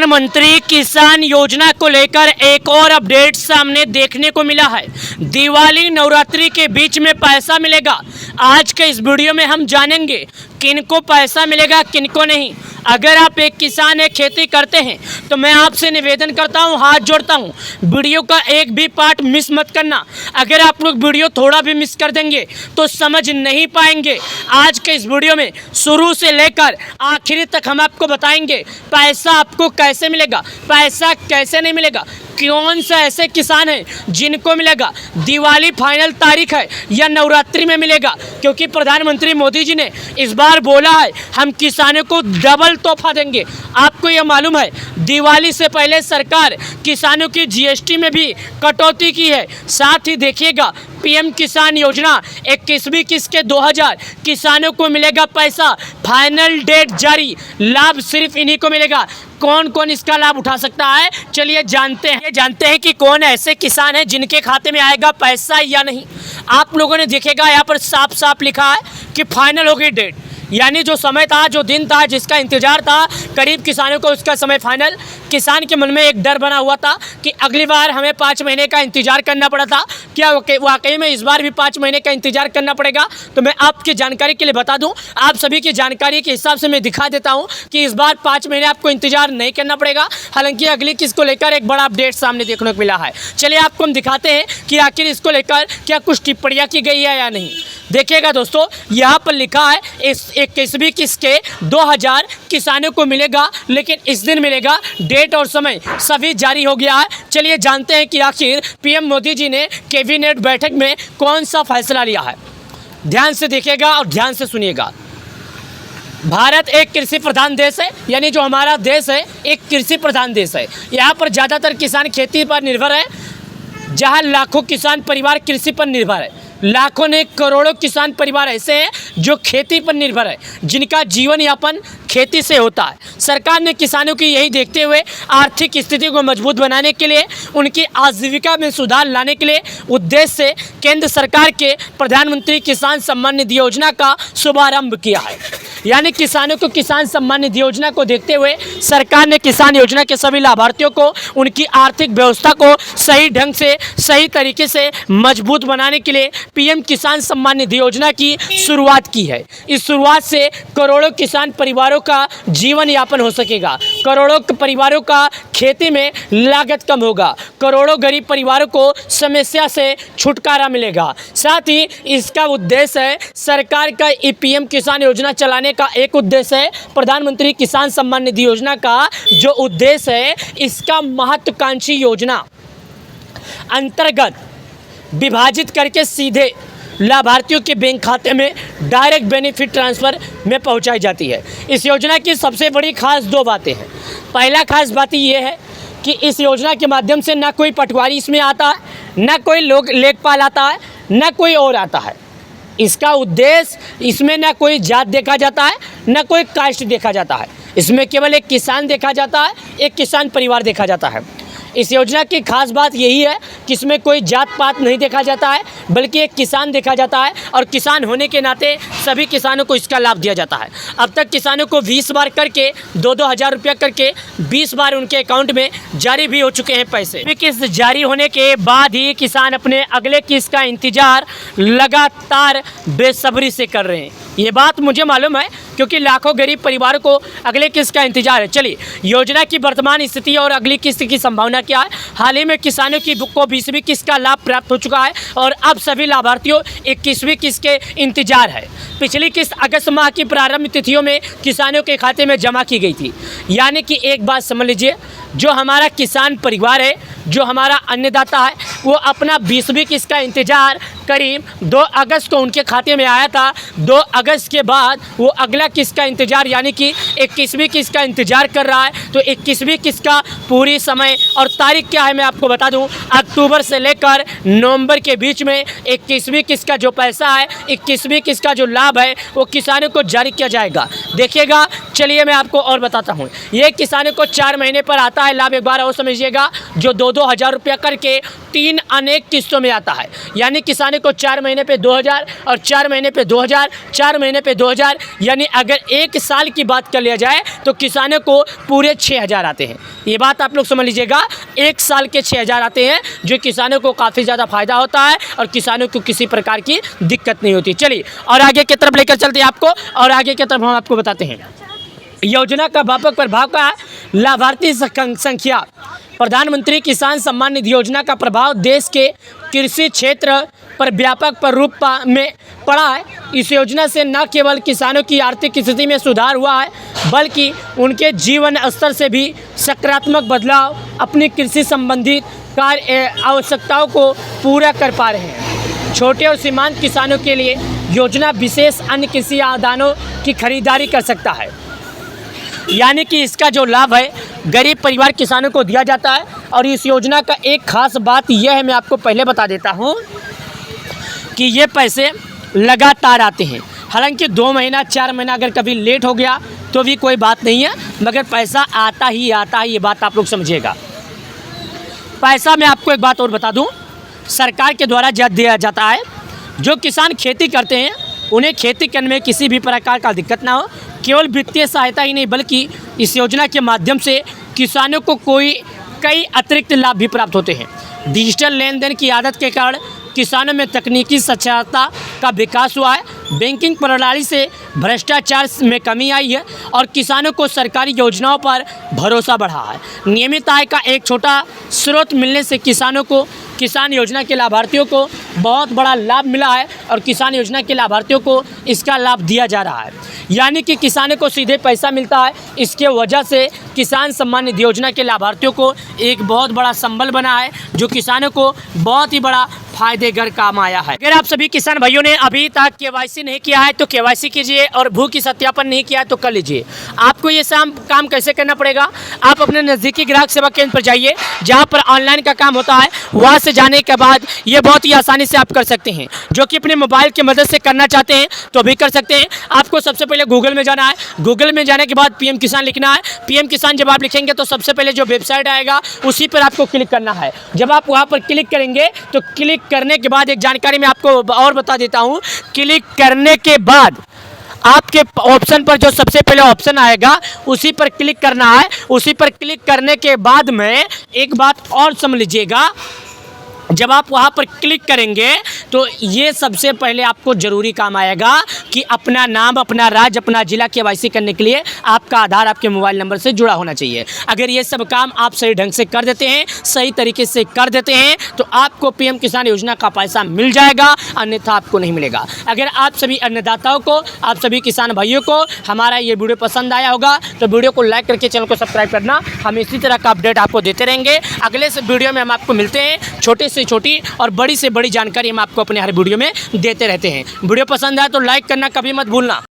प्रधानमंत्री किसान योजना को लेकर एक और अपडेट सामने देखने को मिला है। दिवाली नवरात्रि के बीच में पैसा मिलेगा। आज के इस वीडियो में हम जानेंगे किनको पैसा मिलेगा, किनको नहीं। अगर आप एक किसान है, खेती करते हैं, तो मैं आपसे निवेदन करता हूं, हाथ जोड़ता हूं, वीडियो का एक भी पार्ट मिस मत करना। अगर आप लोग वीडियो थोड़ा भी मिस कर देंगे तो समझ नहीं पाएंगे। आज के इस वीडियो में शुरू से लेकर आखिरी तक हम आपको बताएंगे पैसा आपको कैसे मिलेगा, पैसा कैसे नहीं मिलेगा, कौन सा ऐसे किसान हैं जिनको मिलेगा, दिवाली फाइनल तारीख है या नवरात्रि में मिलेगा। क्योंकि प्रधानमंत्री मोदी जी ने इस बार बोला है हम किसानों को डबल तोहफा देंगे। आपको यह मालूम है दिवाली से पहले सरकार किसानों की जीएसटी में भी कटौती की है। साथ ही देखिएगा पीएम किसान योजना 21वीं किस्त के 2000 किसानों को मिलेगा पैसा। फाइनल डेट जारी, लाभ सिर्फ इन्हीं को मिलेगा। कौन कौन इसका लाभ उठा सकता है, चलिए जानते हैं कि कौन ऐसे किसान हैं जिनके खाते में आएगा पैसा या नहीं। आप लोगों ने देखेगा यहाँ पर साफ साफ लिखा है कि फाइनल हो गई डेट, यानी जो समय था, जो दिन था, जिसका इंतजार था करीब किसानों को, उसका समय फाइनल। किसान के मन में एक डर बना हुआ था कि अगली बार हमें 5 महीने का इंतजार करना पड़ा था, क्या वाकई में इस बार भी 5 महीने का इंतजार करना पड़ेगा। तो मैं आपकी जानकारी के लिए बता दूं, आप सभी की जानकारी के हिसाब से मैं दिखा देता हूं कि इस बार 5 महीने आपको इंतजार नहीं करना पड़ेगा। हालांकि अगली किस्त को लेकर एक बड़ा अपडेट सामने देखने को मिला है। चलिए आपको हम दिखाते हैं कि आखिर इसको लेकर क्या कुछ टिप्पणियाँ की गई है या नहीं। देखिएगा दोस्तों, यहाँ पर लिखा है इस 21वीं किस्त के 2000 किसानों को मिलेगा, लेकिन इस दिन मिलेगा। डेट और समय सभी जारी हो गया है। चलिए जानते हैं कि आखिर पीएम मोदी जी ने कैबिनेट बैठक में कौन सा फैसला लिया है। ध्यान से देखिएगा और ध्यान से सुनिएगा। भारत एक कृषि प्रधान देश है, यानी जो हमारा देश है एक कृषि प्रधान देश है। यहाँ पर ज़्यादातर किसान खेती पर निर्भर है। जहाँ लाखों किसान परिवार कृषि पर निर्भर है, लाखों ने करोड़ों किसान परिवार ऐसे हैं जो खेती पर निर्भर है, जिनका जीवन यापन खेती से होता है। सरकार ने किसानों की यही देखते हुए आर्थिक स्थिति को मजबूत बनाने के लिए, उनकी आजीविका में सुधार लाने के लिए उद्देश्य से केंद्र सरकार के प्रधानमंत्री किसान सम्मान निधि योजना का शुभारंभ किया है। यानी किसानों को किसान सम्मान निधि योजना को देखते हुए सरकार ने किसान योजना के सभी लाभार्थियों को उनकी आर्थिक व्यवस्था को सही ढंग से, सही तरीके से मजबूत बनाने के लिए पीएम किसान सम्मान निधि योजना की शुरुआत की है। इस शुरुआत से करोड़ों किसान परिवारों का जीवन यापन हो सकेगा, करोड़ों परिवारों का खेती में लागत कम होगा, करोड़ों गरीब परिवारों को समस्या से छुटकारा मिलेगा। साथ ही इसका उद्देश्य है, सरकार का पीएम किसान योजना चलाने का एक उद्देश्य है, प्रधानमंत्री किसान सम्मान निधि योजना का जो उद्देश्य है, इसका महत्वाकांक्षी योजना अंतर्गत विभाजित करके सीधे लाभार्थियों के बैंक खाते में डायरेक्ट बेनिफिट ट्रांसफ़र में पहुंचाई जाती है। इस योजना की सबसे बड़ी खास 2 बातें हैं। पहला खास बात ये है कि इस योजना के माध्यम से ना कोई पटवारी इसमें आता है, ना कोई लेखपाल आता है, ना कोई और आता है। इसका उद्देश्य, इसमें ना कोई जात देखा जाता है, ना कोई कास्ट देखा जाता है। इसमें केवल एक किसान देखा जाता है, एक किसान परिवार देखा जाता है। इस योजना की खास बात यही है कि इसमें कोई जात पात नहीं देखा जाता है, बल्कि एक किसान देखा जाता है, और किसान होने के नाते सभी किसानों को इसका लाभ दिया जाता है। अब तक किसानों को 20 बार करके 2-2 हज़ार रुपया करके 20 बार उनके अकाउंट में जारी भी हो चुके हैं पैसे। किस्त जारी होने के बाद ही किसान अपने अगले किस्त का इंतजार लगातार बेसब्री से कर रहे हैं। ये बात मुझे मालूम है, क्योंकि लाखों गरीब परिवारों को अगले किस्त का इंतजार है। चलिए योजना की वर्तमान स्थिति और अगली किस्त की संभावना क्या है। हाल ही में किसानों को 20वीं किस्त का लाभ प्राप्त हो चुका है और अब सभी लाभार्थियों 21वीं किस्त के इंतजार है। पिछली किस्त अगस्त माह की प्रारंभ तिथियों में किसानों के खाते में जमा की गई थी। यानी कि एक बात समझ लीजिए, जो हमारा किसान परिवार है, जो हमारा अन्नदाता है, वो अपना 20वीं किस्त का इंतजार करीब 2 अगस्त को उनके खाते में आया था। 2 अगस्त के बाद वो अगला किस्त का इंतजार, यानी कि 21वीं किस्त का इंतजार कर रहा है। तो 21वीं किस्त का पूरी समय और तारीख क्या है मैं आपको बता दूं। अक्टूबर से लेकर नवंबर के बीच में 21वीं किस्त का जो पैसा है, 21वीं किस्त का जो लाभ है, वो किसानों को जारी किया जाएगा। देखिएगा, चलिए मैं आपको और बताता हूँ। ये किसानों को 4 महीने पर आता है लाभ। एक बार और समझिएगा, जो 2-2 हज़ार रुपया करके 3 अनेक किस्तों में आता है। यानी किसानों को 4 महीने पे 2000 और 4 महीने पे 2000, 4 महीने पे 2000, यानी अगर 1 साल की बात कर लिया जाए तो किसानों को पूरे 6000 आते हैं। ये बात आप लोग समझ लीजिएगा, 1 साल के 6000 आते हैं, जो किसानों को काफ़ी ज़्यादा फायदा होता है और किसानों को किसी प्रकार की दिक्कत नहीं होती। चलिए और आगे की तरफ लेकर चलते हैं आपको, और आगे की तरफ हम आपको बताते हैं योजना का व्यापक प्रभाव का लाभार्थी संख्या। प्रधानमंत्री किसान सम्मान निधि योजना का प्रभाव देश के कृषि क्षेत्र पर व्यापक रूप में पड़ा है। इस योजना से न केवल किसानों की आर्थिक स्थिति में सुधार हुआ है, बल्कि उनके जीवन स्तर से भी सकारात्मक बदलाव अपनी कृषि संबंधित कार्य आवश्यकताओं को पूरा कर पा रहे हैं। छोटे और सीमांत किसानों के लिए योजना विशेष अन्य कृषि आदानों की खरीदारी कर सकता है। यानी कि इसका जो लाभ है गरीब परिवार किसानों को दिया जाता है। और इस योजना का एक खास बात यह है, मैं आपको पहले बता देता हूँ कि ये पैसे लगातार आते हैं। हालांकि 2 महीना 4 महीना अगर कभी लेट हो गया तो भी कोई बात नहीं है, मगर पैसा आता ही आता है, ये बात आप लोग समझिएगा। पैसा मैं आपको एक बात और बता दूं, सरकार के द्वारा दिया जाता है। जो किसान खेती करते हैं उन्हें खेती करने में किसी भी प्रकार का दिक्कत ना हो। केवल वित्तीय सहायता ही नहीं, बल्कि इस योजना के माध्यम से किसानों को कई अतिरिक्त लाभ भी प्राप्त होते हैं। डिजिटल लेन देन की आदत के कारण किसानों में तकनीकी साक्षरता का विकास हुआ है। बैंकिंग प्रणाली से भ्रष्टाचार में कमी आई है और किसानों को सरकारी योजनाओं पर भरोसा बढ़ा है। नियमित आय का एक छोटा स्रोत मिलने से किसानों को किसान योजना के लाभार्थियों को बहुत बड़ा लाभ मिला है और किसान योजना के लाभार्थियों को इसका लाभ दिया जा रहा है। यानी कि किसानों को सीधे पैसा मिलता है। इसके वजह से किसान सम्मान निधि योजना के लाभार्थियों को एक बहुत बड़ा संबल बना है, जो किसानों को बहुत ही बड़ा फायदेगर काम आया है। अगर आप सभी किसान भाइयों ने अभी तक केवाईसी नहीं किया है तो केवाईसी कीजिए, और भू की सत्यापन नहीं किया है तो कर लीजिए। आपको ये काम कैसे करना पड़ेगा, आप अपने नज़दीकी ग्राहक सेवा केंद्र पर जाइए, जहाँ पर ऑनलाइन का काम होता है। वहाँ से जाने के बाद ये बहुत ही आसानी से आप कर सकते हैं। जो कि अपने मोबाइल की मदद से करना चाहते हैं तो भी कर सकते हैं। आपको सबसे पहले गूगल में जाना है। गूगल में जाने के बाद PM किसान लिखना है। PM किसान जब आप लिखेंगे तो सबसे पहले जो वेबसाइट आएगा उसी पर आपको क्लिक करना है। जब आप वहाँ पर क्लिक करेंगे तो क्लिक करने के बाद एक जानकारी मैं आपको और बता देता हूँ। क्लिक करने के बाद आपके ऑप्शन पर जो सबसे पहले ऑप्शन आएगा उसी पर क्लिक करना है। उसी पर क्लिक करने के बाद में एक बात और समझ लीजिएगा, जब आप वहाँ पर क्लिक करेंगे तो ये सबसे पहले आपको ज़रूरी काम आएगा कि अपना नाम, अपना राज्य, अपना ज़िला केवाईसी करने के लिए आपका आधार आपके मोबाइल नंबर से जुड़ा होना चाहिए। अगर ये सब काम आप सही ढंग से कर देते हैं, सही तरीके से कर देते हैं, तो आपको PM किसान योजना का पैसा मिल जाएगा, अन्यथा आपको नहीं मिलेगा। अगर आप सभी अन्नदाताओं को, आप सभी किसान भाइयों को हमारा ये वीडियो पसंद आया होगा तो वीडियो को लाइक करके चैनल को सब्सक्राइब करना। हम इसी तरह का अपडेट आपको देते रहेंगे। अगले से वीडियो में हम आपको मिलते हैं। छोटे से छोटी और बड़ी से बड़ी जानकारी हम आपको अपने हर वीडियो में देते रहते हैं। वीडियो पसंद आए तो लाइक करना कभी मत भूलना।